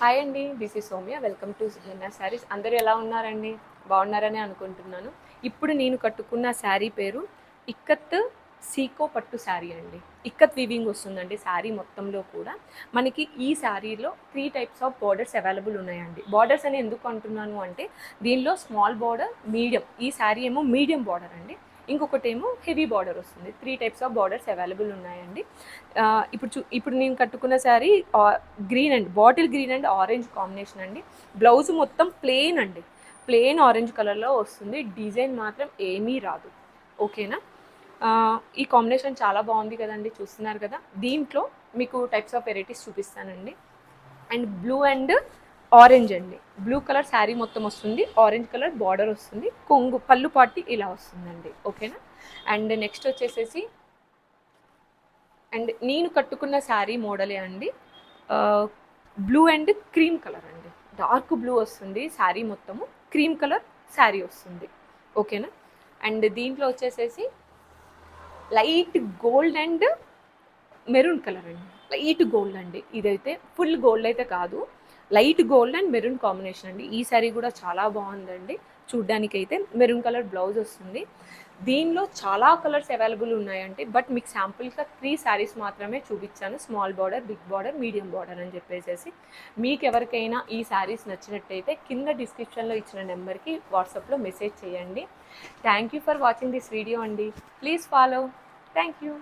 Hi అండి, this is Soumya. Welcome to Sujanya sarees. అందరూ ఎలా ఉన్నారండి? బాగున్నారని అనుకుంటున్నాను. ఇప్పుడు నేను కట్టుకున్న శారీ పేరు ఇక్కత్ సీకో పట్టు శారీ అండి. ఇక్కత్ వీవింగ్ వస్తుందండి శారీ మొత్తంలో కూడా. మనకి ఈ శారీలో 3 టైప్స్ ఆఫ్ బార్డర్స్ అవైలబుల్ ఉన్నాయండి. బార్డర్స్ అని ఎందుకు అంటున్నాను అంటే, దీనిలో స్మాల్ బార్డర్, మీడియం, ఈ శారీ ఏమో మీడియం బార్డర్ అండి. ఇంకొకటేమో హెవీ బార్డర్ వస్తుంది. 3 టైప్స్ ఆఫ్ బార్డర్స్ అవైలబుల్ ఉన్నాయండి. ఇప్పుడు నేను కట్టుకున్న శారీ గ్రీన్ అండి, bottle green and orange combination అండి. బ్లౌజ్ మొత్తం ప్లెయిన్ అండి, ప్లెయిన్ ఆరెంజ్ కలర్లో వస్తుంది. డిజైన్ మాత్రం ఏమీ రాదు. ఓకేనా? ఈ కాంబినేషన్ చాలా బాగుంది కదండి, చూస్తున్నారు కదా. దీంట్లో మీకు టైప్స్ ఆఫ్ వెరైటీస్ చూపిస్తానండి. అండ్ బ్లూ అండ్ ఆరెంజ్ అండి, బ్లూ కలర్ శారీ మొత్తం వస్తుంది, ఆరెంజ్ కలర్ బార్డర్ వస్తుంది, కొంగు పళ్ళు పాటి ఇలా వస్తుందండి. ఓకేనా? అండ్ నెక్స్ట్ వచ్చేసేసి, అండ్ నేను కట్టుకున్న శారీ మోడలే అండి, బ్లూ అండ్ క్రీమ్ కలర్ అండి. డార్క్ బ్లూ వస్తుంది శారీ మొత్తము, క్రీమ్ కలర్ శారీ వస్తుంది. ఓకేనా? అండ్ దీంట్లో వచ్చేసేసి light gold and maroon colour అండి, లైట్ గోల్డ్ అండి. ఇదైతే ఫుల్ గోల్డ్ అయితే కాదు, light gold and maroon combination అండి. ఈ శారీ కూడా చాలా బాగుందండి. చూడ్డానికైతే మెరూన్ కలర్ బ్లౌజ్ వస్తుంది. దీనిలో చాలా కలర్స్ అవైలబుల్ ఉన్నాయండి, బట్ మీకు శాంపుల్గా 3 శారీస్ మాత్రమే చూపించాను. Small border, big border, medium border అని చెప్పేసి. మీకు ఎవరికైనా ఈ శారీస్ నచ్చినట్టయితే కింద డిస్క్రిప్షన్లో ఇచ్చిన నెంబర్కి వాట్సాప్లో మెసేజ్ చేయండి. Thank you for watching this video అండి. Please follow. Thank you.